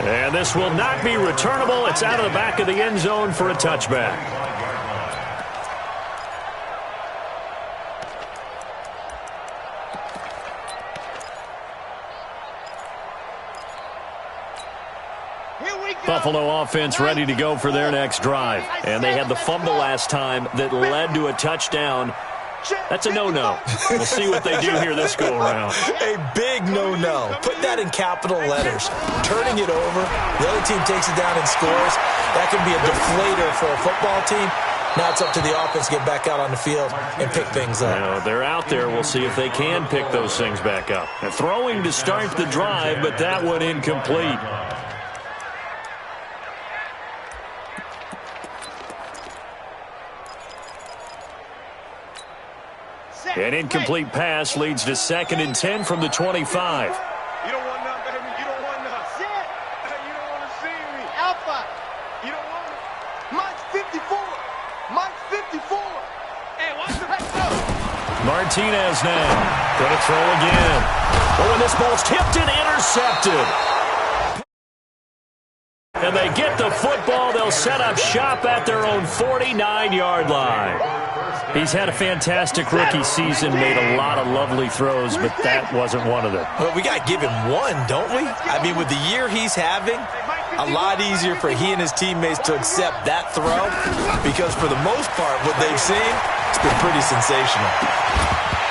And this will not be returnable. It's out of the back of the end zone for a touchback. Buffalo offense ready to go for their next drive. And they had the fumble last time that led to a touchdown. That's a no-no. We'll see what they do here this go-around. A big no-no. Put that in capital letters. Turning it over, the other team takes it down and scores. That can be a deflator for a football team. Now it's up to the offense to get back out on the field and pick things up. Now, they're out there. We'll see if they can pick those things back up. And throwing to start the drive, but that one incomplete. An incomplete pass leads to 2nd and 10 from the 25. You don't want none, baby. You don't want none. Sit. You don't want to see me. Alpha. You don't want it. Mike's 54. Mike's 54. Hey, watch the heck go. Martinez now. Going to throw again. Oh, and this ball's tipped and intercepted. And they get the football. They'll set up shop at their own 49-yard line. He's had a fantastic rookie season, made a lot of lovely throws, but that wasn't one of them. Well, we got to give him one, don't we? I mean, with the year he's having, a lot easier for he and his teammates to accept that throw because for the most part, what they've seen, it's been pretty sensational.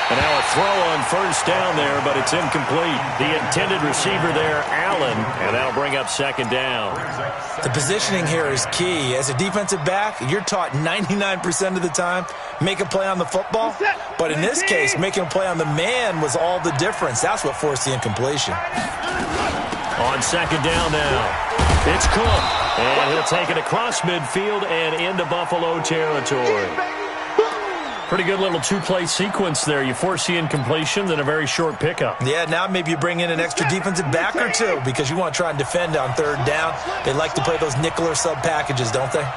And now a throw on first down there, but it's incomplete. The intended receiver there, Allen, and that'll bring up 2nd down. The positioning here is key. As a defensive back, you're taught 99% of the time, make a play on the football. But in this case, making a play on the man was all the difference. That's what forced the incompletion. On 2nd down now, it's Cook. And he'll take it across midfield and into Buffalo territory. Pretty good little two-play sequence there. You force the incompletion, then a very short pickup. Yeah, now maybe you bring in an extra defensive back or two because you want to try and defend on 3rd down. They like to play those nickel or sub packages, don't they?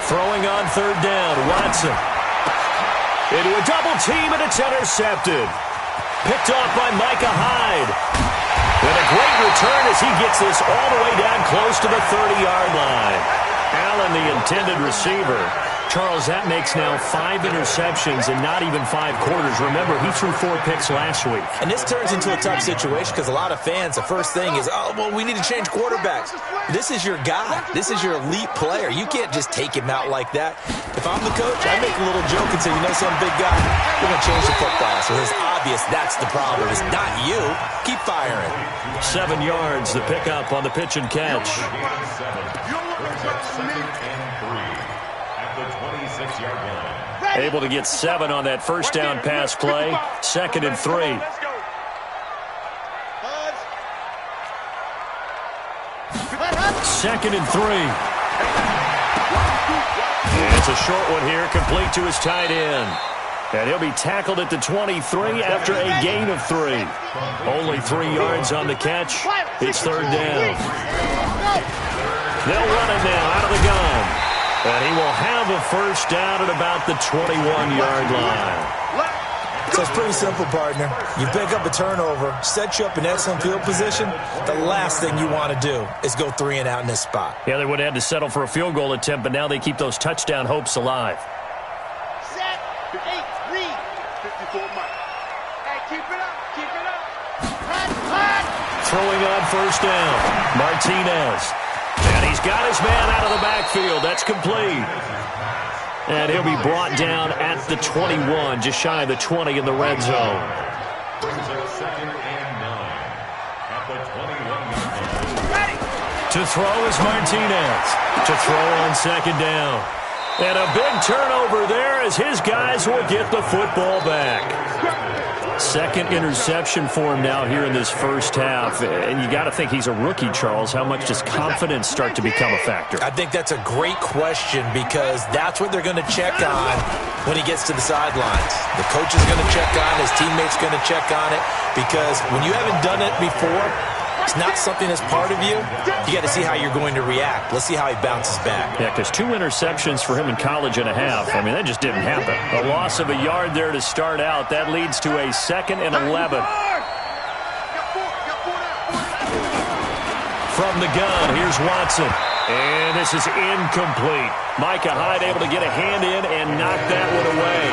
Throwing on 3rd down, Watson. Into a double team, and it's intercepted. Picked off by Micah Hyde. And a great return as he gets this all the way down close to the 30-yard line. Allen, the intended receiver. Charles, that makes now 5 interceptions in not even 5 quarters. Remember, he threw 4 picks last week. And this turns into a tough situation because a lot of fans, the first thing is, oh, well, we need to change quarterbacks. This is your guy. This is your elite player. You can't just take him out like that. If I'm the coach, I make a little joke and say, you know, some big guy, we're going to change the football. So it's obvious that's the problem. It's not you. Keep firing. 7 yards, the pickup on the pitch and catch. Able to get 7 on that first down pass play. 2nd and 3. Second and 3. And it's a short one here, complete to his tight end. And he'll be tackled at the 23 after a gain of 3. Only 3 yards on the catch. It's 3rd down. They'll run it now out of the gun. And he will have a first down at about the 21-yard line. So it's pretty simple, partner. You pick up a turnover, set you up in excellent field position. The last thing you want to do is go 3 and out in this spot. Yeah, they would have had to settle for a field goal attempt, but now they keep those touchdown hopes alive. Set, 8, read. 54 Mike. Hey, keep it up, keep it up. Hot. Throwing on first down, Martinez. And he's got his man out of the backfield. That's complete. And he'll be brought down at the 21, just shy of the 20 in the red zone. To throw is Martinez. To throw on 2nd down. And a big turnover there as his guys will get the football back. 2nd interception for him now here in this first half. And you got to think he's a rookie, Charles. How much does confidence start to become a factor? I think that's a great question because that's what they're going to check on when he gets to the sidelines. The coach is going to check on it. His teammate's going to check on it because when you haven't done it before, it's not something that's part of you, you got to see how you're going to react. Let's see how he bounces back. Yeah, because 2 interceptions for him in college and a half. I mean, that just didn't happen. A loss of a yard there to start out. That leads to a 2nd and 11. From the gun, here's Watson. And this is incomplete. Micah Hyde able to get a hand in and knock that one away.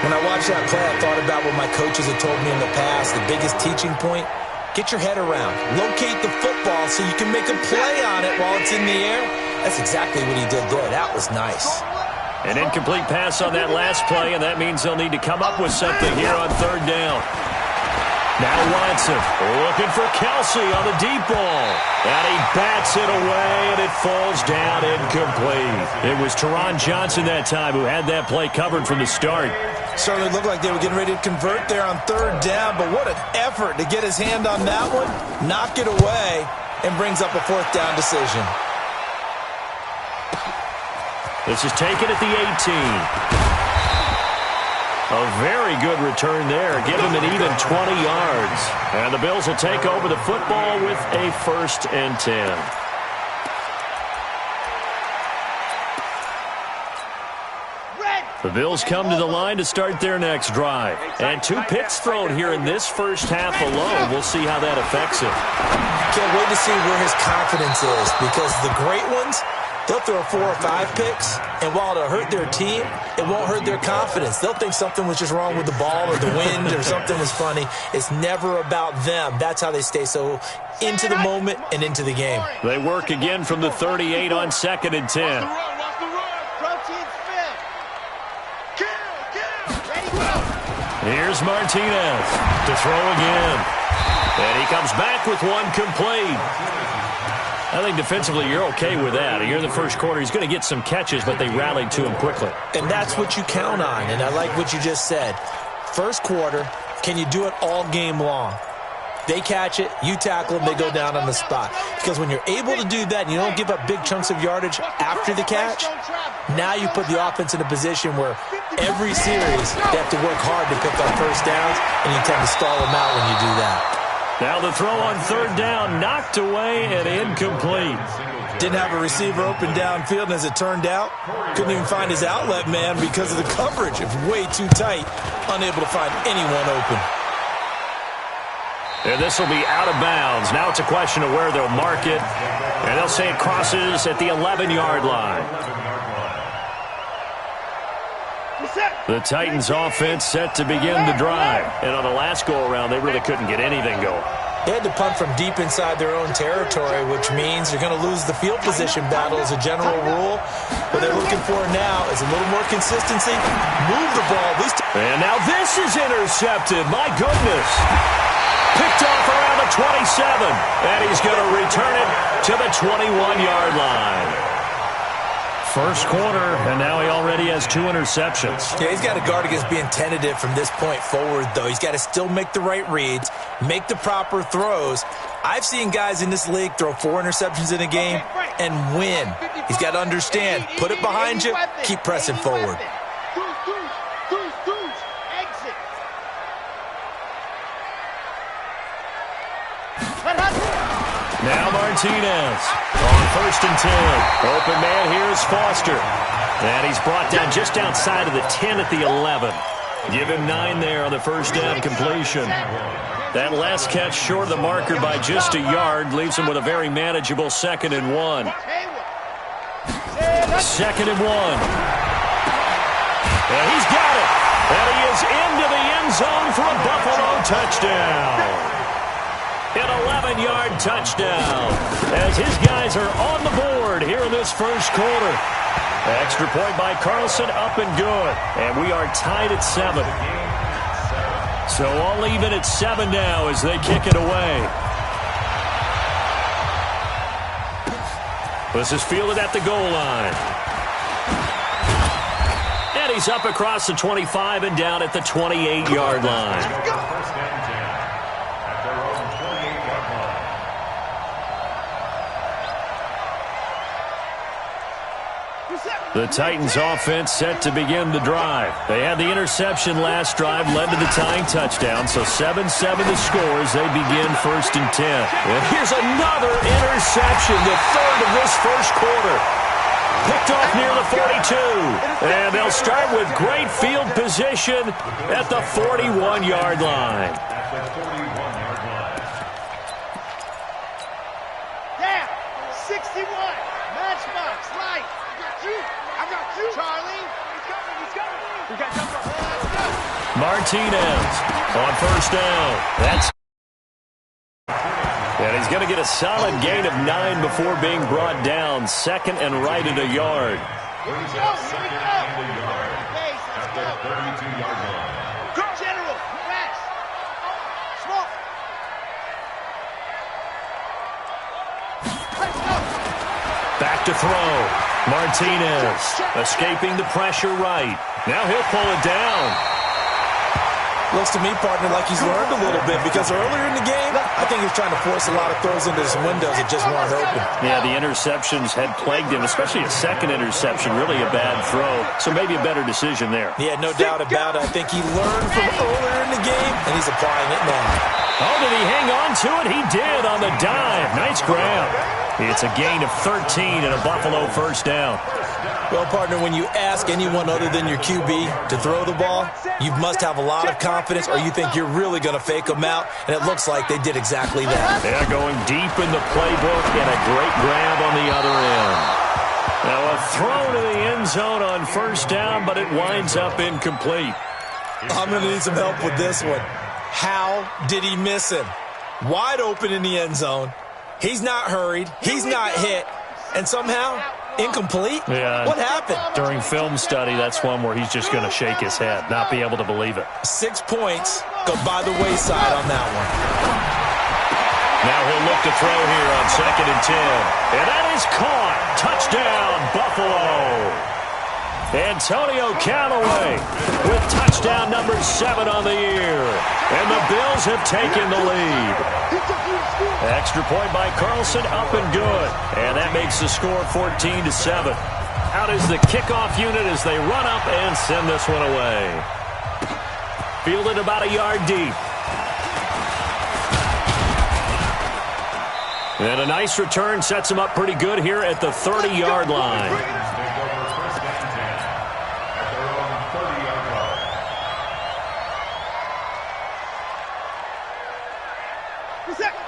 When I watched that play, I thought about what my coaches had told me in the past. The biggest teaching point, get your head around. Locate the football so you can make a play on it while it's in the air. That's exactly what he did there. That was nice. An incomplete pass on that last play, and that means they'll need to come up with something here on 3rd down. Now Watson looking for Kelsey on the deep ball. And he bats it away, and it falls down incomplete. It was Teron Johnson that time who had that play covered from the start. Certainly looked like they were getting ready to convert there on 3rd down, but what an effort to get his hand on that one, knock it away, and brings up a 4th down decision. This is taken at the 18. A very good return there. Give him an even 20 yards. And the Bills will take over the football with a 1st and 10. The Bills come to the line to start their next drive. And 2 picks thrown here in this first half alone. We'll see how that affects it. Can't wait to see where his confidence is, because the great ones, they'll throw 4 or 5 picks, and while it'll hurt their team, it won't hurt their confidence. They'll think something was just wrong with the ball or the wind or something was funny. It's never about them. That's how they stay so into the moment and into the game. They work again from the 38 on 2nd and 10. Here's Martinez to throw again. And he comes back with one complete. I think defensively you're okay with that. Here in the first quarter, he's going to get some catches, but they rallied to him quickly. And that's what you count on, and I like what you just said. First quarter, can you do it all game long? They catch it, you tackle them, they go down on the spot. Because when you're able to do that and you don't give up big chunks of yardage after the catch, now you put the offense in a position where every series they have to work hard to pick up first downs, and you tend to stall them out when you do that. Now the throw on 3rd down, knocked away and incomplete. Didn't have a receiver open downfield, and as it turned out, couldn't even find his outlet man because of the coverage. It was way too tight, unable to find anyone open. And this will be out of bounds. Now it's a question of where they'll mark it. And they'll say it crosses at the 11-yard line. The Titans offense set to begin the drive. And on the last go-around, they really couldn't get anything going. They had to punt from deep inside their own territory, which means they're going to lose the field position battle as a general rule. What they're looking for now is a little more consistency. Move the ball at least. And now this is intercepted. My goodness. Picked off around the 27. And he's going to return it to the 21-yard line. First quarter, and now he already has 2 interceptions. Yeah, he's got to guard against being tentative from this point forward, though. He's got to still make the right reads, make the proper throws. I've seen guys in this league throw 4 interceptions in a game and win. He's got to understand, put it behind you, keep pressing forward. Now Martinez on 1st and 10. Open man here is Foster. And he's brought down just outside of the 10 at the 11. Give him 9 there on the first down completion. That last catch short of the marker by just a yard leaves him with a very manageable 2nd and 1. 2nd and 1. And he's got it. And he is into the end zone for a Buffalo touchdown. An 11-yard touchdown as his guys are on the board here in this first quarter. Extra point by Carlson, up and good. And we are tied at 7. So all even at 7 now as they kick it away. This is fielded at the goal line. And he's up across the 25 and down at the 28-yard line. The Titans offense set to begin the drive. They had the interception last drive, led to the tying touchdown, so 7-7 the score as they begin 1st and 10. And here's another interception, the third of this first quarter. Picked off near the 42. And they'll start with great field position at the 41-yard line. Yeah, 61. Matchbox, right. I got you. Charlie. He's coming. We got jump rope. Let's go. Martinez on 1st down. And he's going to get a solid gain of 9 before being brought down. 2nd and right at a yard. Here we go. Base, let's go. 32-yard line. Go, General. Relax. Smoke. Let's go. Back to throw. Martinez escaping the pressure right. Now he'll pull it down. Looks to me, partner, like he's learned a little bit because earlier in the game, I think he was trying to force a lot of throws into some windows that just weren't open. Yeah, the interceptions had plagued him, especially a second interception, really a bad throw. So maybe a better decision there. Yeah, no doubt about it. I think he learned from earlier in the game, and he's applying it now. Oh, did he hang on to it? He did on the dive. Nice grab. It's a gain of 13 and a Buffalo 1st down. Well, partner, when you ask anyone other than your QB to throw the ball, you must have a lot of confidence or you think you're really going to fake them out, and it looks like they did exactly that. They're going deep in the playbook and a great grab on the other end. Now a throw to the end zone on 1st down, but it winds up incomplete. I'm going to need some help with this one. How did he miss him? Wide open in the end zone. He's not hurried. He's not hit. And somehow, incomplete? Yeah. What happened? During film study, that's one where he's just going to shake his head, not be able to believe it. 6 points go by the wayside on that one. Now he'll look to throw here on 2nd and 10. And that is caught. Touchdown, Buffalo. Antonio Callaway with touchdown number 7 on the year. And the Bills have taken the lead. Extra point by Carlson, up and good. And that makes the score 14-7. Out is the kickoff unit as they run up and send this one away. Fielded about a yard deep. And a nice return sets him up pretty good here at the 30-yard line.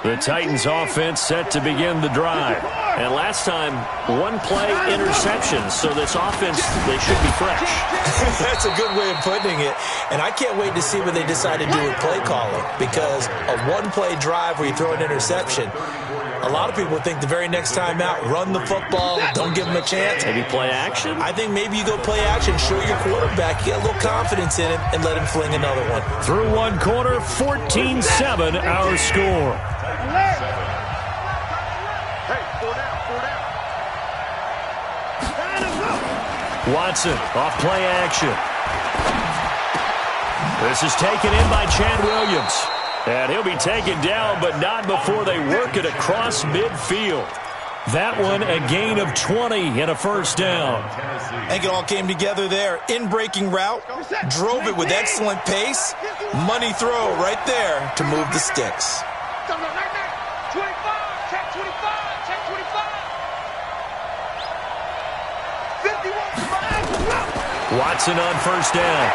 The Titans offense set to begin the drive. And last time, 1-play interception. So this offense, they should be fresh. That's a good way of putting it. And I can't wait to see what they decide to do with play calling. Because a 1-play drive where you throw an interception, a lot of people think the very next time out, run the football, don't give them a chance. Maybe play action? I think maybe you go play action, show your quarterback, get a little confidence in him, and let him fling another one. Through one quarter, 14-7 our score. Watson off play action. This is taken in by Chad Williams. And he'll be taken down, but not before they work it across midfield. That one a gain of 20 and a 1st down. I think it all came together there. In-breaking route, drove it with excellent pace. Money throw right there to move the sticks. 25, check 25, check 25. 51. Watson on 1st down.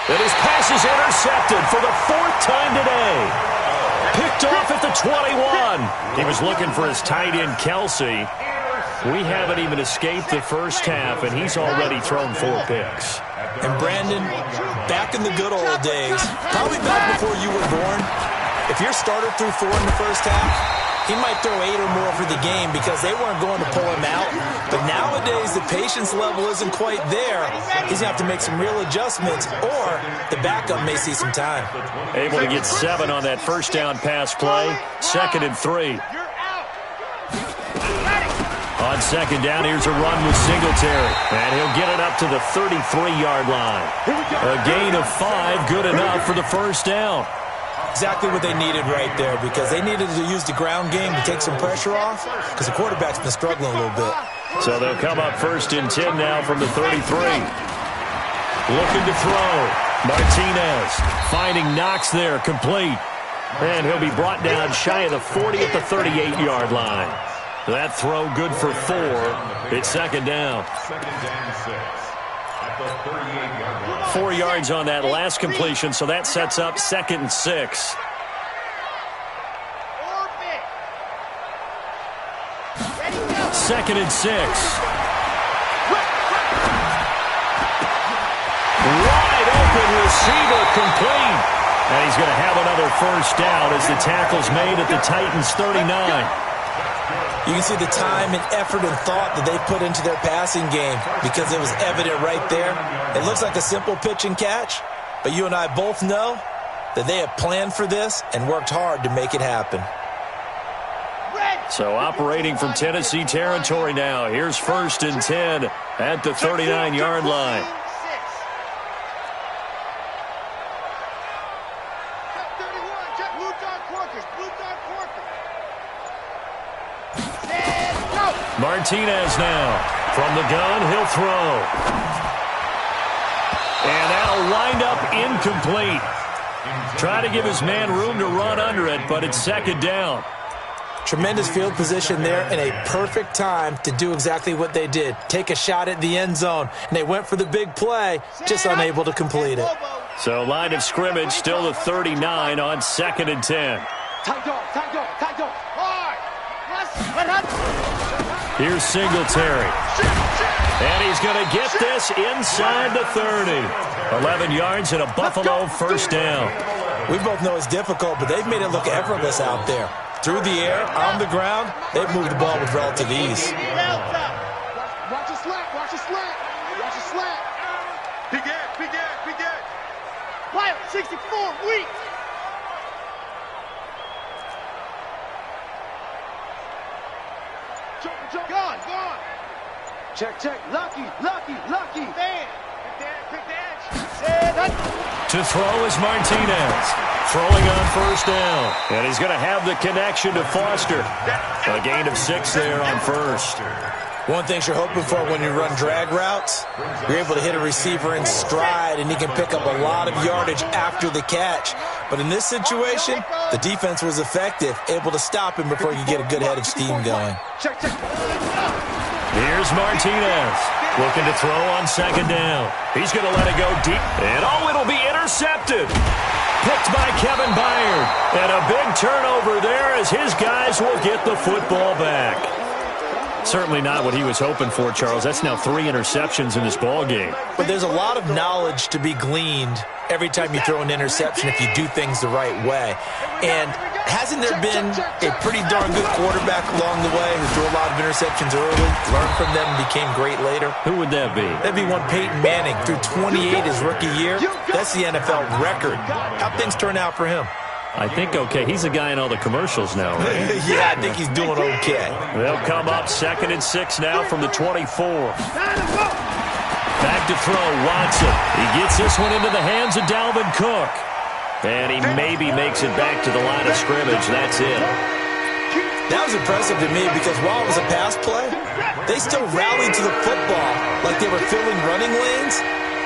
And his pass is intercepted for the 4th time today. Picked off at the 21. He was looking for his tight end, Kelsey. We haven't even escaped the first half, and he's already thrown 4 picks. And Brandon, back in the good old days, probably back before you were born, if your starter threw 4 in the first half, he might throw 8 or more for the game because they weren't going to pull him out. But nowadays, the patience level isn't quite there. He's going to have to make some real adjustments, or the backup may see some time. Able to get 7 on that 1st down pass play. 2nd and 3. On 2nd down, here's a run with Singletary. And he'll get it up to the 33-yard line. A gain of 5, good enough for the 1st down. Exactly what they needed right there, because they needed to use the ground game to take some pressure off, because the quarterback's been struggling a little bit. So they'll come up 1st and 10 now from the 33. Looking to throw. Martinez finding Knox there, complete. And he'll be brought down shy of the 40 at the 38-yard line. That throw good for 4. It's 2nd down. 4 yards on that last completion, so that sets up 2nd and 6. Second and 6. Wide open receiver, complete. And he's going to have another 1st down as the tackle's made at the Titans' 39. You can see the time and effort and thought that they put into their passing game, because it was evident right there. It looks like a simple pitch and catch, but you and I both know that they have planned for this and worked hard to make it happen. So operating from Tennessee territory now. Here's 1st and 10 at the 39-yard line. Martinez now. From the gun, he'll throw. And that'll wind up incomplete. Try to give his man room to run under it, but it's 2nd down. Tremendous field position there and a perfect time to do exactly what they did. Take a shot at the end zone. And they went for the big play, just unable to complete it. So line of scrimmage still the 39 on 2nd and 10. Here's Singletary. And he's going to get this inside the 30. 11 yards and a Buffalo 1st down. We both know it's difficult, but they've made it look effortless out there. Through the air, on the ground, they've moved the ball with relative ease. Watch the slant, watch the slant, watch the slant. Big edge, big edge, big edge. Pilot 64, weak. Gone. Check. Lucky. Man. Pick the edge. To throw is Martinez. Throwing on 1st down. And he's going to have the connection to Foster. A gain of 6 there on 1st. One thing you're hoping for when you run drag routes, you're able to hit a receiver in stride, and he can pick up a lot of yardage after the catch. But in this situation, the defense was effective, able to stop him before you get a good head of steam going. Here's Martinez. Looking to throw on 2nd down. He's going to let it go deep. And it'll be intercepted. Picked by Kevin Byard. And a big turnover there as his guys will get the football back. Certainly not what he was hoping for, Charles. That's now 3 interceptions in this ball game. But there's a lot of knowledge to be gleaned every time you throw an interception if you do things the right way. And hasn't there been a pretty darn good quarterback along the way who threw a lot of interceptions early, learned from them, and became great later? Who would that be? That'd be one Peyton Manning. Threw 28 his rookie year. That's the NFL record. How'd things turn out for him? I think okay. He's a guy in all the commercials now, right? Yeah, I think he's doing okay. They'll come up 2nd and 6 now from the 24. Back to throw, Watson. He gets this one into the hands of Dalvin Cook. And he maybe makes it back to the line of scrimmage. That's it. That was impressive to me because while it was a pass play, they still rallied to the football like they were filling running lanes,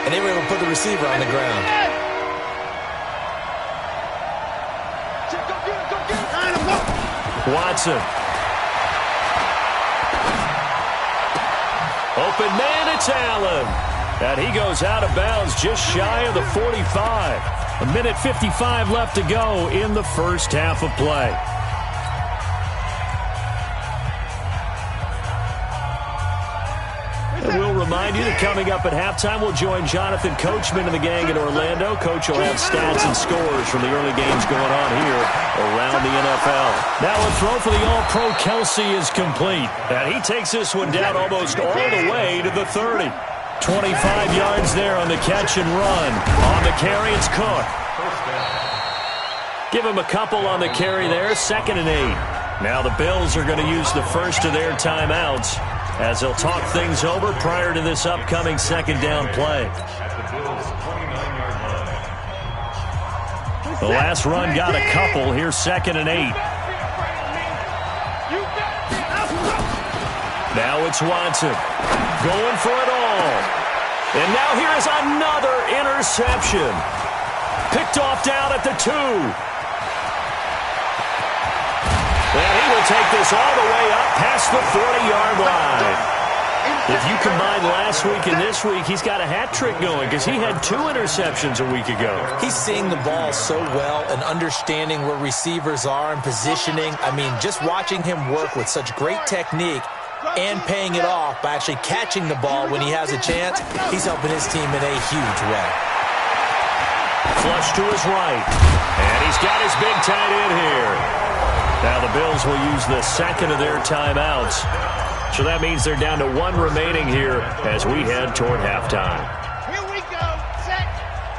and they were able to put the receiver on the ground. Watson. Open man, it's Allen. And he goes out of bounds just shy of the 45. 1:55 left to go in the 1st half of play. And we'll remind you that coming up at halftime, we'll join Jonathan Coachman and the gang in Orlando. Coach will have stats and scores from the early games going on here around the NFL. Now a throw for the All-Pro Kelsey is complete. And he takes this one down almost all the way to the 30. 25 yards there on the catch and run. On the carry, it's Cook. Give him a couple on the carry there. 2nd and 8. Now the Bills are going to use the first of their timeouts as they'll talk things over prior to this upcoming 2nd down play. The last run got a couple. Here's 2nd and 8. Now it's Watson going for it all. And now here is another interception. Picked off down at the 2. And he will take this all the way up past the 40-yard line. If you combine last week and this week, he's got a hat trick going because he had 2 interceptions a week ago. He's seeing the ball so well and understanding where receivers are and positioning. I mean, just watching him work with such great technique and paying it off by actually catching the ball when he has a chance, he's helping his team in a huge way. Flush to his right. And he's got his big tight end here. Now the Bills will use the 2nd of their timeouts. So that means they're down to 1 remaining here as we head toward halftime. Here we go. Set.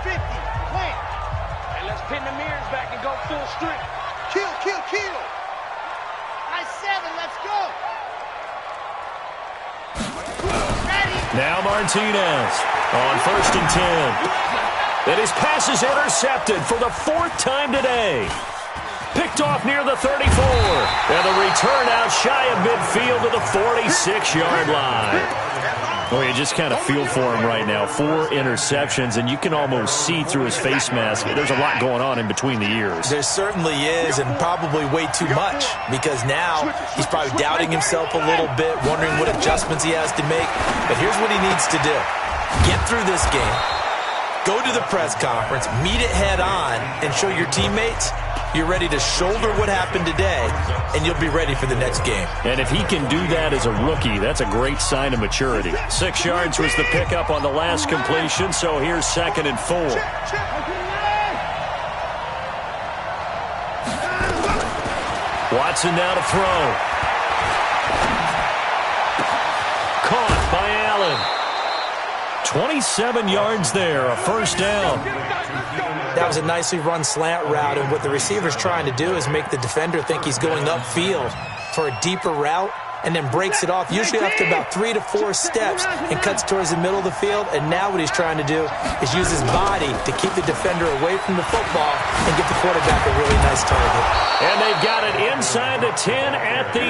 50. Plant. And let's pin the mirrors back and go full strength. Kill, kill, kill. Nice 7. Let's go. Ready. Now Martinez on 1st and 10. And his pass is intercepted for the 4th time today. Picked off near the 34. And the return out shy of midfield to the 46-yard line. Well, you just kind of feel for him right now. 4 interceptions, and you can almost see through his face mask. There's a lot going on in between the ears. There certainly is, and probably way too much, because now he's probably doubting himself a little bit, wondering what adjustments he has to make. But here's what he needs to do. Get through this game. Go to the press conference, meet it head on, and show your teammates you're ready to shoulder what happened today, and you'll be ready for the next game. And if he can do that as a rookie, that's a great sign of maturity. 6 yards was the pickup on the last completion, so here's 2nd and 4. Watson now to throw. Caught by Allen. 27 yards there, a 1st down. That was a nicely run slant route, and what the receiver's trying to do is make the defender think he's going upfield for a deeper route, and then breaks it off, usually after about 3 to 4 steps, and cuts towards the middle of the field. And now what he's trying to do is use his body to keep the defender away from the football and give the quarterback a really nice target. And they've got it inside the 10 at the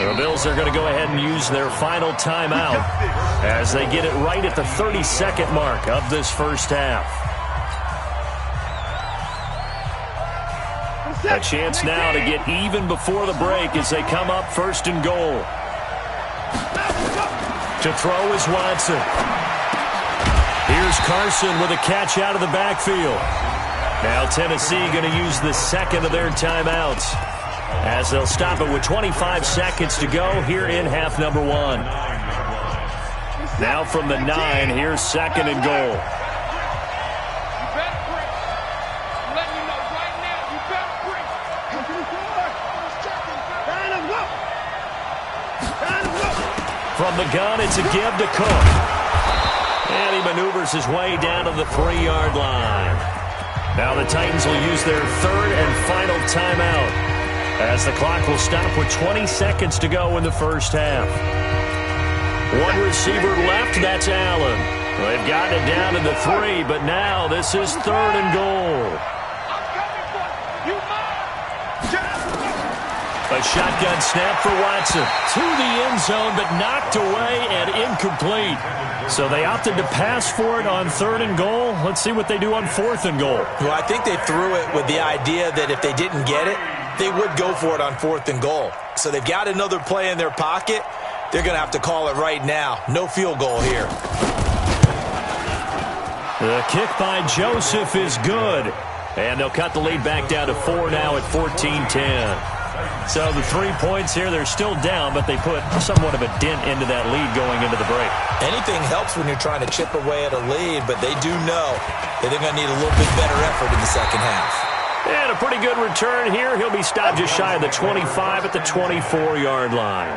8. The Bills are going to go ahead and use their final timeout as they get it right at the 32nd mark of this first half. A chance now to get even before the break as they come up 1st and goal. To throw is Watson. Here's Carson with a catch out of the backfield. Now Tennessee going to use the 2nd of their timeouts as they'll stop it with 25 seconds to go here in half number 1. Now from the 9, here's 2nd and goal. From the gun, it's a give to Cook. And he maneuvers his way down to the 3-yard line. Now the Titans will use their 3rd and final timeout as the clock will stop with 20 seconds to go in the first half. 1 receiver left, that's Allen. They've gotten it down to the 3, but now this is 3rd and goal. A shotgun snap for Watson. To the end zone, but knocked away and incomplete. So they opted to pass for it on 3rd and goal. Let's see what they do on 4th and goal. Well, I think they threw it with the idea that if they didn't get it, they would go for it on 4th and goal. So they've got another play in their pocket. They're going to have to call it right now. No field goal here. The kick by Joseph is good. And they'll cut the lead back down to 4 now at 14-10. So the 3 points here, they're still down, but they put somewhat of a dent into that lead going into the break. Anything helps when you're trying to chip away at a lead, but they do know that they're going to need a little bit better effort in the second half. And a pretty good return here. He'll be stopped just shy of the 25 at the 24-yard line.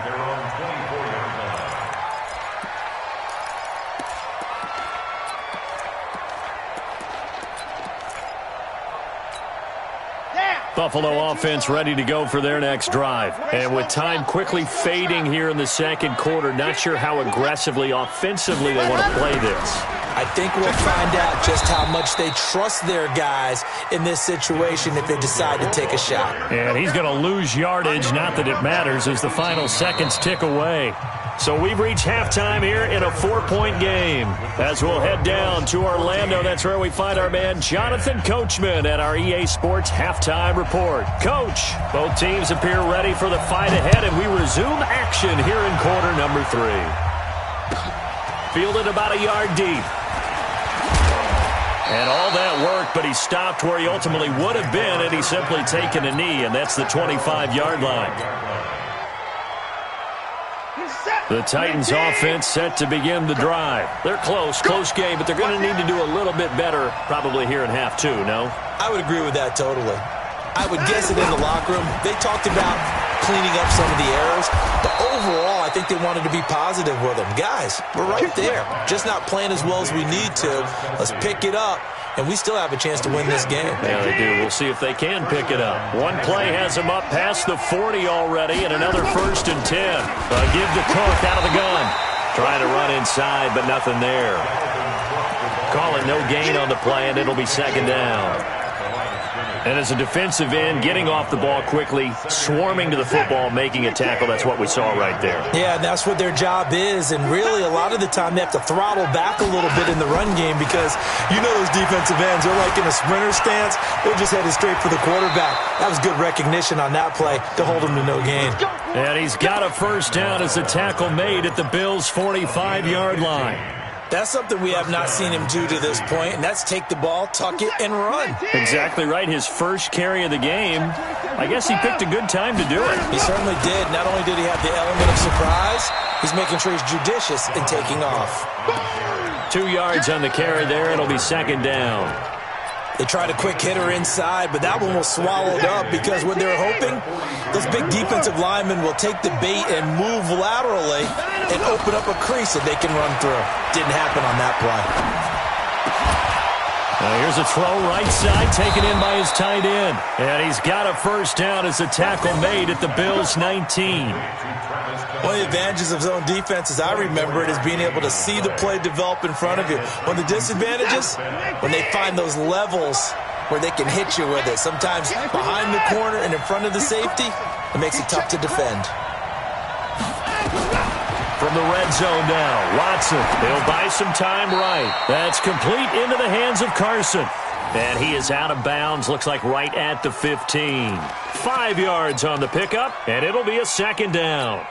Buffalo offense ready to go for their next drive. And with time quickly fading here in the second quarter, not sure how aggressively, offensively they want to play this. I think we'll find out just how much they trust their guys in this situation if they decide to take a shot. And he's going to lose yardage, not that it matters, as the final seconds tick away. So we've reached halftime here in a 4-point game. As we'll head down to Orlando, that's where we find our man Jonathan Coachman at our EA Sports Halftime Report. Coach, both teams appear ready for the fight ahead, and we resume action here in quarter number 3. Fielded about a yard deep. And all that work, but he stopped where he ultimately would have been had he simply taken a knee, and that's the 25-yard line. The Titans offense set to begin the drive. They're close game, but they're going to need to do a little bit better probably here in half 2, no? I would agree with that totally. I would guess it in the locker room. They talked about cleaning up some of the errors, but overall, I think they wanted to be positive with them. Guys, we're right there. Just not playing as well as we need to. Let's pick it up, and we still have a chance to win this game. Yeah, they do. We'll see if they can pick it up. One play has them up past the 40 already, and another 1st and 10. Give to Cook out of the gun. Trying to run inside, but nothing there. Call it no gain on the play, and it'll be 2nd down. And as a defensive end, getting off the ball quickly, swarming to the football, making a tackle, that's what we saw right there. Yeah, and that's what their job is. And really, a lot of the time, they have to throttle back a little bit in the run game because you know those defensive ends, they're like in a sprinter stance. They're just headed straight for the quarterback. That was good recognition on that play to hold him to no gain. And he's got a 1st down as the tackle made at the Bills' 45-yard line. That's something we have not seen him do to this point, and that's take the ball, tuck it, and run. Exactly right. His first carry of the game. I guess he picked a good time to do it. He certainly did. Not only did he have the element of surprise, he's making sure he's judicious in taking off. 2 yards on the carry there. It'll be 2nd down. They tried a quick hitter inside, but that one was swallowed up because what they're hoping, those big defensive linemen will take the bait and move laterally and open up a crease that they can run through. Didn't happen on that play. Here's a throw right side, taken in by his tight end. And he's got a 1st down as the tackle made at the Bills' 19. One of the advantages of zone defense, as I remember it, is being able to see the play develop in front of you. One of the disadvantages, when they find those levels where they can hit you with it. Sometimes behind the corner and in front of the safety, it makes it tough to defend. From the red zone now, Watson. He'll buy some time right. That's complete into the hands of Carson. And he is out of bounds, looks like right at the 15. 5 yards on the pickup, and it'll be a 2nd down.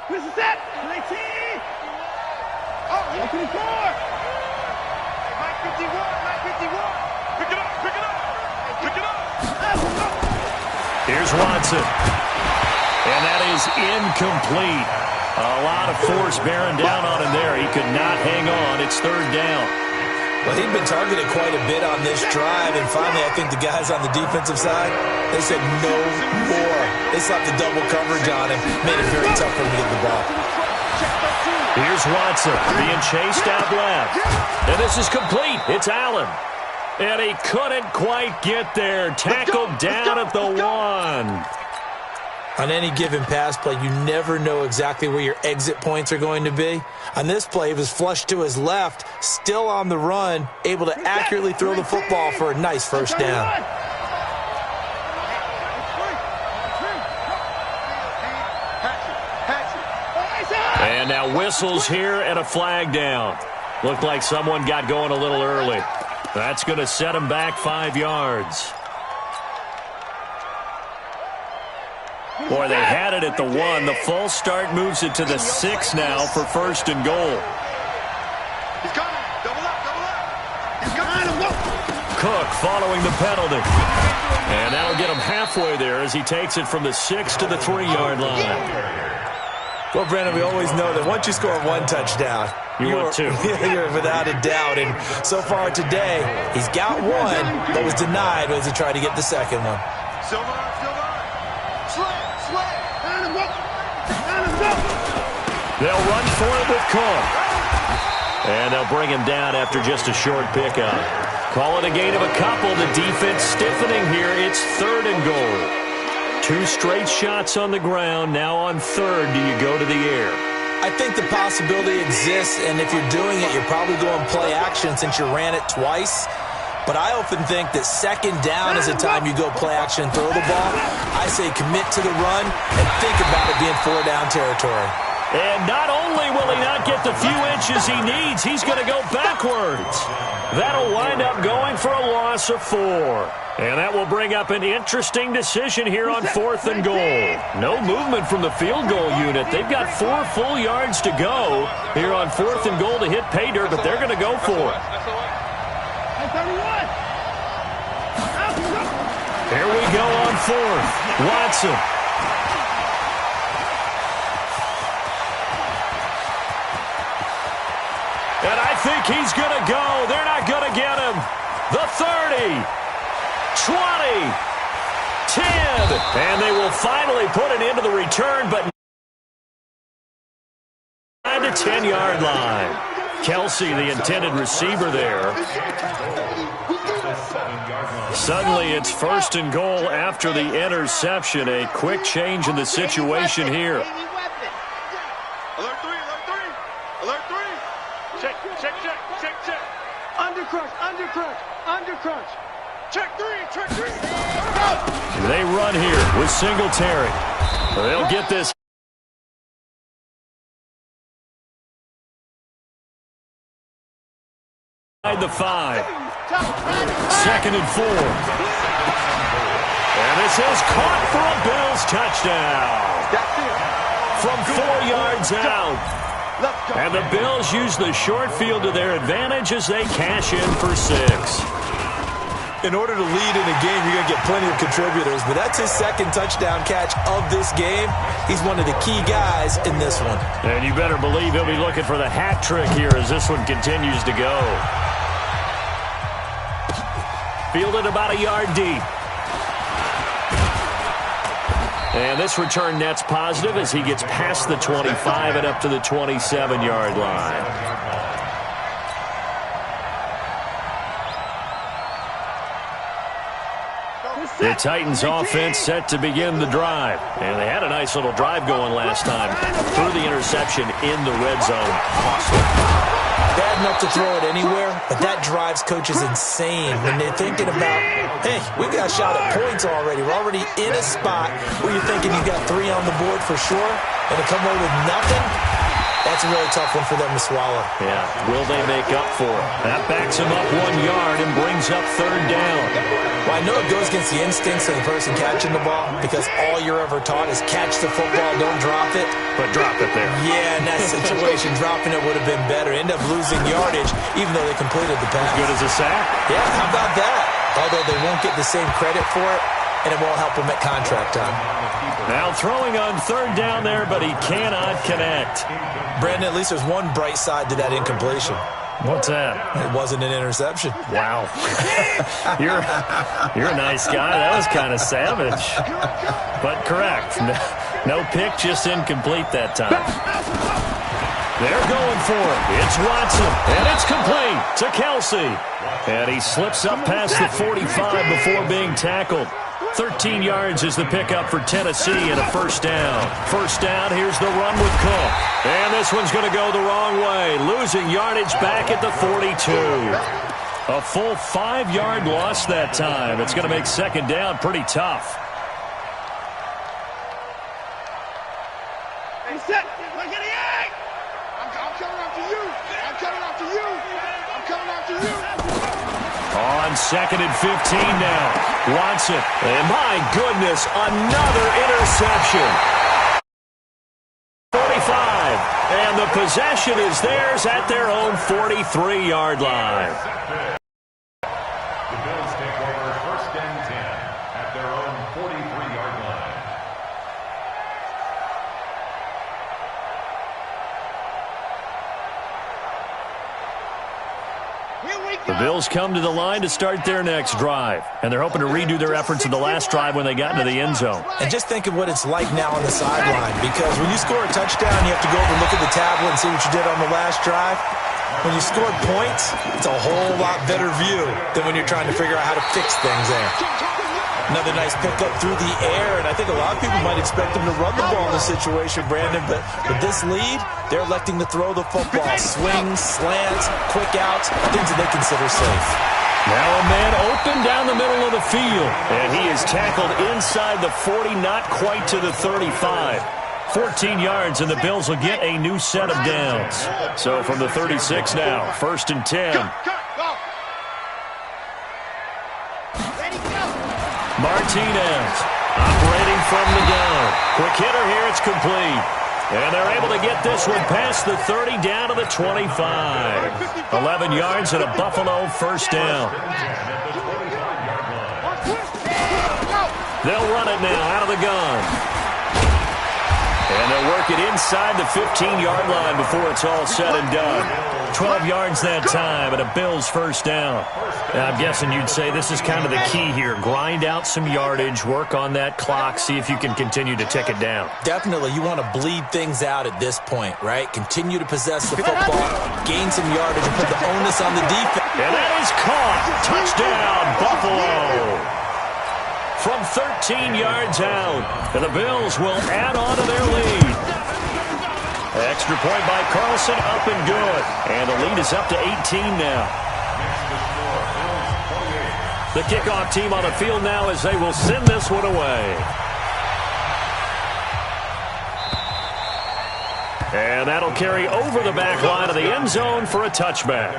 This is it. 19. Oh, 54. Mike 51. Mike 51. Pick it up. Pick it up. Pick it up. Here's Watson. And that is incomplete. A lot of force bearing down on him there. He could not hang on. It's 3rd down. Well, he'd been targeted quite a bit on this drive, and finally I think the guys on the defensive side, they said no more. They slapped the double coverage on him, made it very tough for him to get the ball. Here's Watson being chased out left. And this is complete. It's Allen. And he couldn't quite get there. Tackled down at the 1. On any given pass play, you never know exactly where your exit points are going to be. On this play, he was flushed to his left, still on the run, able to accurately throw the football for a nice 1st down. And now whistles here and a flag down. Looked like someone got going a little early. That's going to set him back 5 yards. Boy, they had it at the 1. The false start moves it to the 6 now for 1st and goal. He's coming. Double up. Double up. He's coming. Cook following the penalty. And that'll get him halfway there as he takes it from the 6 to the 3-yard line. Well, Brandon, we always know that once you score 1 touchdown, you want 2. You're without a doubt. And so far today, he's got 1, but was denied as he tried to get the 2nd one. Silver. They'll run for it with Cook. And they'll bring him down after just a short pickup. Call it a gain of a couple. The defense stiffening here. It's 3rd and goal. 2 straight shots on the ground. Now on 3rd, do you go to the air? I think the possibility exists, and if you're doing it, you're probably going play action since you ran it twice. But I often think that second down is a time you go play action and throw the ball. I say commit to the run and think about it being 4-down territory. And not only will he not get the few inches he needs, he's going to go backwards. That'll wind up going for a loss of 4. And that will bring up an interesting decision here on 4th and goal. No movement from the field goal unit. They've got 4 full yards to go here on 4th and goal to hit pay dirt, but they're going to go for it. Here we go on 4th. Watson. And I think he's going to go. They're not going to get him. The 30. 20, 10, and they will finally put it into the return, but 9 to 10-yard line. Kelsey, the intended receiver there. Suddenly it's 1st and goal after the interception. A quick change in the situation here. Alert 3, alert 3. Check. Under crunch. Check 3. They run here with Singletary. They'll get this. The 5. 2nd and 4. And this is caught for a Bills touchdown. From 4 yards out. And the Bills use the short field to their advantage as they cash in for 6. In order to lead in a game, you're going to get plenty of contributors, but that's his 2nd touchdown catch of this game. He's one of the key guys in this one. And you better believe he'll be looking for the hat trick here as this one continues to go. Fielded about a yard deep. And this return net's positive as he gets past the 25 and up to the 27-yard line. The Titans offense set to begin the drive. And they had a nice little drive going last time. Threw the interception in the red zone. Bad enough to throw it anywhere, but that drives coaches insane when they're thinking about, hey, we got a shot at points already. We're already in a spot where you're thinking you got 3 on the board for sure, and to come away with nothing, that's a really tough one for them to swallow. Yeah, will they make up for it? That backs them up 1 yard and brings up 3rd down. Well, I know it goes against the instincts of the person catching the ball because all you're ever taught is catch the football, don't drop it. But drop it there. Yeah, in that situation, dropping it would have been better. End up losing yardage even though they completed the pass. As good as a sack? Yeah, how about that? Although they won't get the same credit for it, and it won't help them at contract time. Now throwing on 3rd down there, but he cannot connect. Brandon, at least there's one bright side to that incompletion. What's that? It wasn't an interception. Wow. You're a nice guy. That was kind of savage. But correct. No pick, just incomplete that time. They're going for it. It's Watson, and it's complete to Kelsey. And he slips up past the 45 before being tackled. 13 yards is the pickup for Tennessee and a 1st down. 1st down, here's the run with Cook. And this one's going to go the wrong way, losing yardage back at the 42. A full 5-yard loss that time. It's going to make 2nd down pretty tough. Hey, set. Look at the egg. I'm coming after you. I'm coming after you. I'm coming after you. On 2nd and 15 now. Watson. And my goodness, another interception. 45. And the possession is theirs at their own 43-yard line. The Bills take over 1st and 10 at their own 43-yard line. The Bills come to the line to start their next drive, and they're hoping to redo their efforts in the last drive when they got into the end zone. And just think of what it's like now on the sideline, because when you score a touchdown, you have to go over and look at the tablet and see what you did on the last drive. When you scored points, it's a whole lot better view than when you're trying to figure out how to fix things there. Another nice pickup through the air, and I think a lot of people might expect him to run the ball in this situation, Brandon, but with this lead, they're electing to throw the football. Swings, slants, quick outs, things that they consider safe. Now a man open down the middle of the field, and he is tackled inside the 40, not quite to the 35. 14 yards, and the Bills will get a new set of downs. So from the 36 now, 1st and 10. Martinez operating from the gun. Quick hitter here, it's complete. And they're able to get this one past the 30 down to the 25. 11 yards and a Buffalo 1st down. They'll run it now out of the gun. And they'll work it inside the 15-yard line before it's all said and done. 12 yards that time and a Bills 1st down. Now, I'm guessing you'd say this is kind of the key here. Grind out some yardage, work on that clock, see if you can continue to tick it down. Definitely, you want to bleed things out at this point, right? Continue to possess the football, gain some yardage, and put the onus on the defense. And that is caught. Touchdown, Buffalo. From 13 yards out, and the Bills will add on to their lead. Extra point by Carlson, up and good. And the lead is up to 18 now. The kickoff team on the field now as they will send this one away. And that'll carry over the back line of the end zone for a touchback.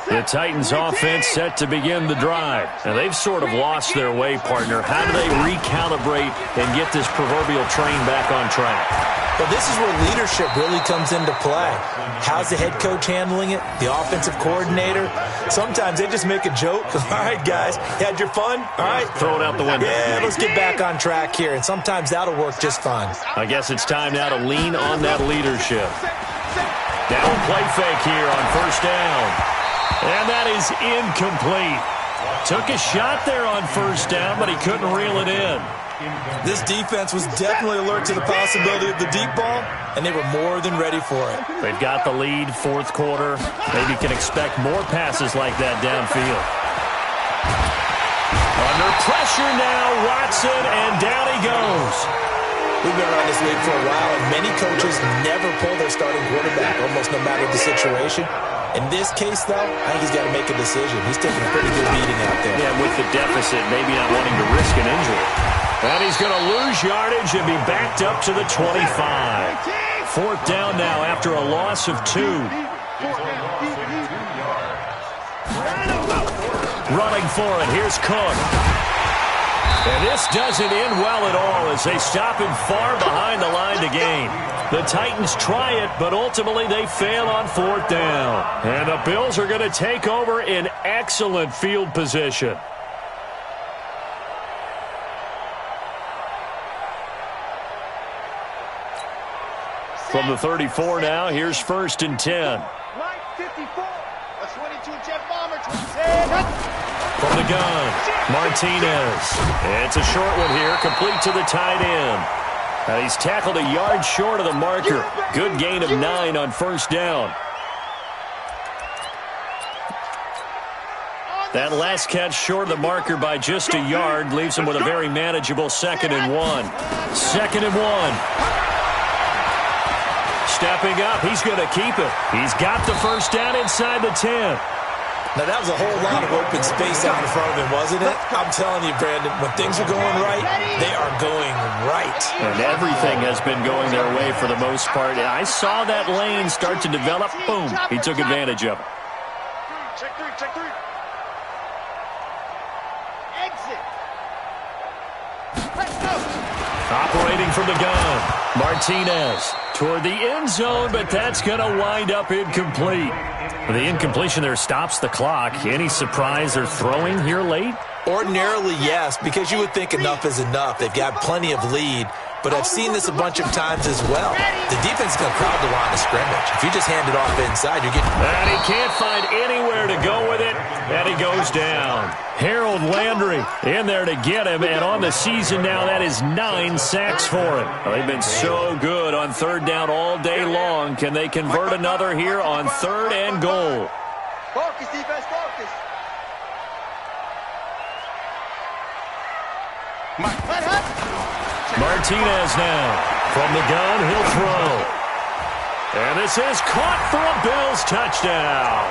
The Titans offense set to begin the drive. And they've sort of lost their way, partner. How do they recalibrate and get this proverbial train back on track? Well, this is where leadership really comes into play. How's the head coach handling it? The offensive coordinator? Sometimes they just make a joke. All right, guys, you had your fun? All right. Throw it out the window. Yeah, let's get back on track here. And sometimes that'll work just fine. I guess it's time now to lean on that leadership. Down play fake here on 1st down. And that is incomplete. Took a shot there on 1st down, but he couldn't reel it in. This defense was definitely alert to the possibility of the deep ball, and they were more than ready for it. They've got the lead, 4th quarter. Maybe can expect more passes like that downfield. Under pressure now, Watson, and down he goes. We've been around this league for a while, and many coaches never pull their starting quarterback, almost no matter the situation. In this case, though, I think he's got to make a decision. He's taking a pretty good beating out there. Yeah, with the deficit, maybe not wanting to risk an injury. And he's going to lose yardage and be backed up to the 25. 4th down now after a loss of 2. Running for it, here's Cook. And this doesn't end well at all as they stop him far behind the line to gain. The Titans try it, but ultimately they fail on 4th down. And the Bills are going to take over in excellent field position. From the 34 now, here's 1st and 10. Mike 54. A 22 jet bomber. From the gun, Martinez. It's a short one here, complete to the tight end. He's tackled a yard short of the marker. Good gain of 9 on 1st down. That last catch short of the marker by just a yard leaves him with a very manageable 2nd and 1. 2nd and 1. Stepping up, he's going to keep it. He's got the 1st down inside the 10. Now, that was a whole lot of open space out in front of him, wasn't it? I'm telling you, Brandon, when things are going right, they are going right. And everything has been going their way for the most part. I saw that lane start to develop. Boom. He took advantage of it. Check 3, check 3. Exit. Let's go. Operating from the gun, Martinez toward the end zone, but that's going to wind up incomplete. The incompletion there stops the clock. Any surprise they're throwing here late? Ordinarily, yes, because you would think enough is enough. They've got plenty of lead, but I've seen this a bunch of times as well. The defense is going to crowd the line of scrimmage. If you just hand it off inside, you're getting... And he can't find anywhere to go with it, and he goes down. Harold Landry in there to get him, and on the season now, that is 9 sacks for him. Well, they've been so good on 3rd down all day long. Can they convert another here on 3rd and goal? Focus, defense, focus. Martinez now. From the gun, he'll throw. And this is caught for a Bills touchdown.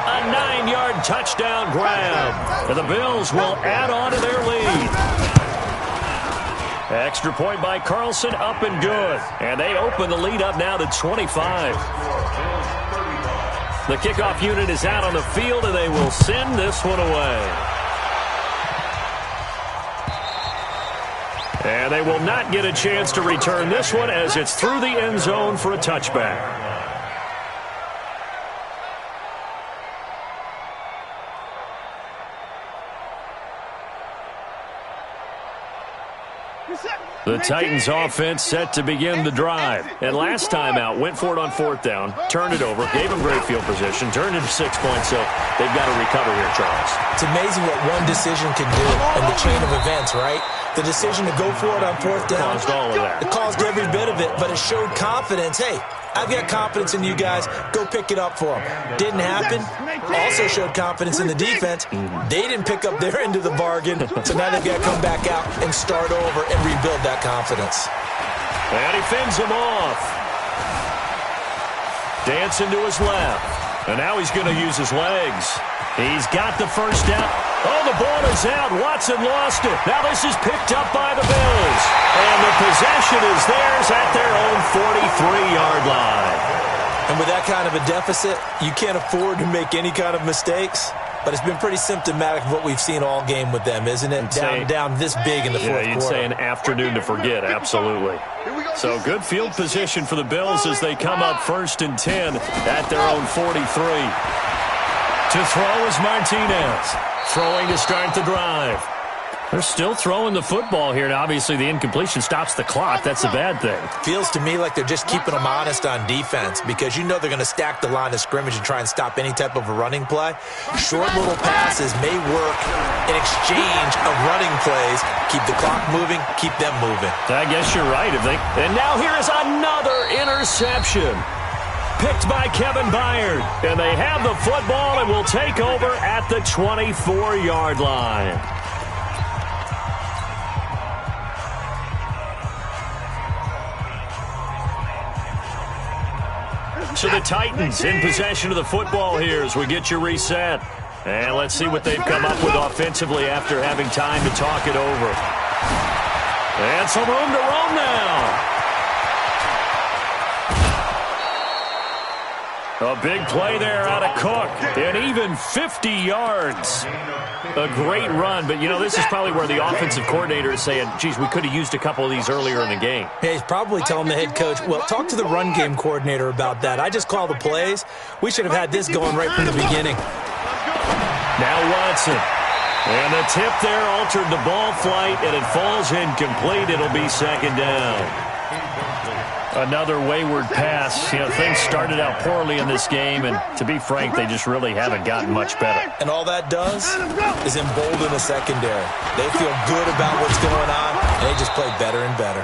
A 9-yard touchdown grab. And the Bills will add on to their lead. Extra point by Carlson, up and good. And they open the lead up now to 25. The kickoff unit is out on the field, and they will send this one away. And they will not get a chance to return this one as it's through the end zone for a touchback. The Titans offense set to begin the drive. And last time out, went for it on 4th down, turned it over, gave them great field position, turned it to 6 points, so they've got to recover here, Charles. It's amazing what one decision can do in the chain of events, right? The decision to go for it on 4th down. Caused all of that. It caused every bit of it, but it showed confidence. Hey, I've got confidence in you guys. Go pick it up for them. Didn't happen. Also showed confidence in the defense. They didn't pick up their end of the bargain, so now they've got to come back out and start over and rebuild that confidence. And he fends him off. Dancing to his left. And now he's going to use his legs. He's got the first down. Oh, the ball is out. Watson lost it. Now this is picked up by the Bills. And the possession is theirs at their own 43-yard line. And with that kind of a deficit, you can't afford to make any kind of mistakes. But it's been pretty symptomatic of what we've seen all game with them, isn't it? Down this big in the fourth quarter. Yeah, you'd say an afternoon to forget, absolutely. So good field position for the Bills as they come up 1st and 10 at their own 43. To throw is Martinez. Throwing to start the drive. They're still throwing the football here, and obviously the incompletion stops the clock. That's a bad thing. Feels to me like they're just keeping them honest on defense because you know they're going to stack the line of scrimmage and try and stop any type of a running play. Short little passes may work in exchange of running plays. Keep the clock moving, keep them moving. I guess you're right. And now here is another interception. Picked by Kevin Byard. And they have the football and will take over at the 24-yard line. So the Titans in possession of the football here as we get you reset. And let's see what they've come up with offensively after having time to talk it over. And some room to roam now. A big play there out of Cook, and even 50 yards. A great run, but, you know, this is probably where the offensive coordinator is saying, geez, we could have used a couple of these earlier in the game. Yeah, he's probably telling the head coach, well, talk to the run game coordinator about that. I just call the plays. We should have had this going right from the beginning. Now Watson. And the tip there altered the ball flight, and it falls incomplete. It'll be 2nd down. Another wayward pass. You know, things started out poorly in this game, and to be frank, they just really haven't gotten much better. And all that does is embolden the secondary. They feel good about what's going on, and they just play better and better.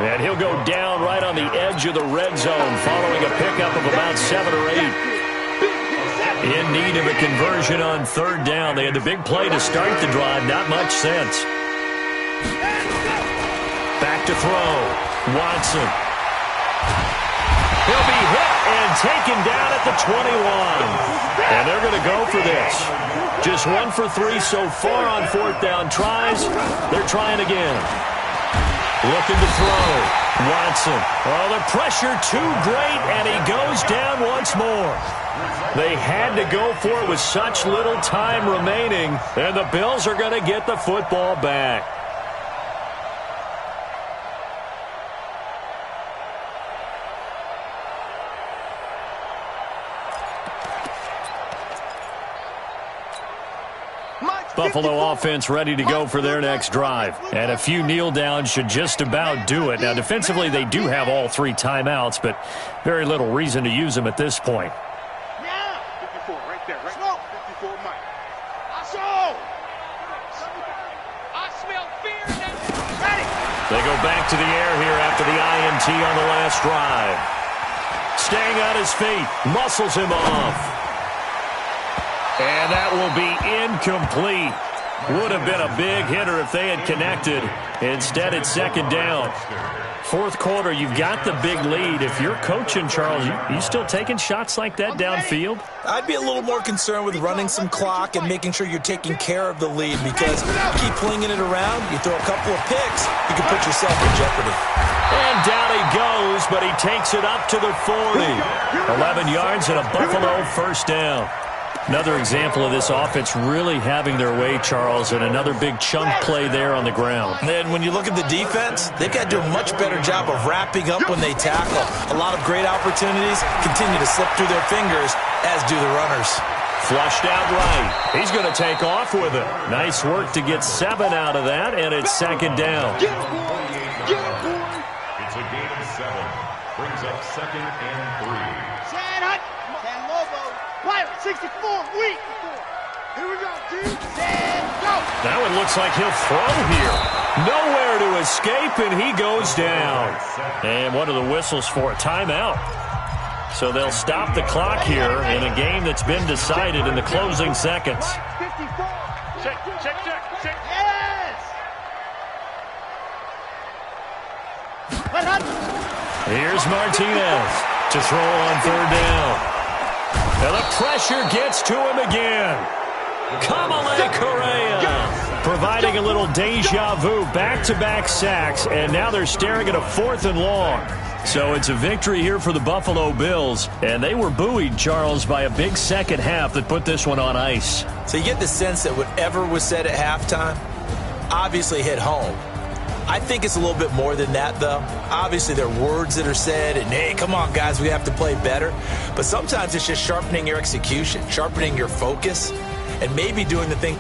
And he'll go down right on the edge of the red zone following a pickup of about 7 or 8. In need of a conversion on 3rd down. They had the big play to start the drive. Not much sense. Back to throw. Watson. He'll be hit and taken down at the 21. And they're going to go for this. Just 1 for 3 so far on 4th down tries. They're trying again. Looking to throw. Watson. Oh, the pressure too great, and he goes down once more. They had to go for it with such little time remaining, and the Bills are going to get the football back. Buffalo offense ready to go for their next drive. And a few kneel downs should just about do it. Now, defensively, they do have all 3 timeouts, but very little reason to use them at this point. Yeah. 54 right there, right? 54 Mike. I smell fear. Ready. They go back to the air here after the INT on the last drive. Staying on his feet, muscles him off. And that will be incomplete. Would have been a big hitter if they had connected. Instead, it's second down. Fourth quarter, you've got the big lead. If you're coaching, Charles, you still taking shots like that downfield? I'd be a little more concerned with running some clock and making sure you're taking care of the lead, because keep flinging it around, you throw a couple of picks, you can put yourself in jeopardy. And down he goes, but he takes it up to the 40. 11 yards and a Buffalo first down. Another example of this offense really having their way, Charles, and another big chunk play there on the ground. And when you look at the defense, they've got to do a much better job of wrapping up when they tackle. A lot of great opportunities continue to slip through their fingers, as do the runners. Flushed out right. He's going to take off with it. Nice work to get 7 out of that, and it's second down. It's a gain of 7. Brings up second and 3. 64, weak. Here we go, team. Go. That one looks like he'll throw here. Nowhere to escape, and he goes down. And what are the whistles for? A timeout. So they'll stop the clock here in a game that's been decided in the closing seconds. 54. Check. Yes. Here's Martinez to throw on third down. And the pressure gets to him again. Kamalei Correa providing a little deja vu, back-to-back sacks, and now they're staring at a 4th and long. So it's a victory here for the Buffalo Bills, and they were buoyed, Charles, by a big second half that put this one on ice. So you get the sense that whatever was said at halftime obviously hit home. I think it's a little bit more than that, though. Obviously, there are words that are said, and, hey, come on, guys, we have to play better. But sometimes it's just sharpening your execution, sharpening your focus, and maybe doing the thing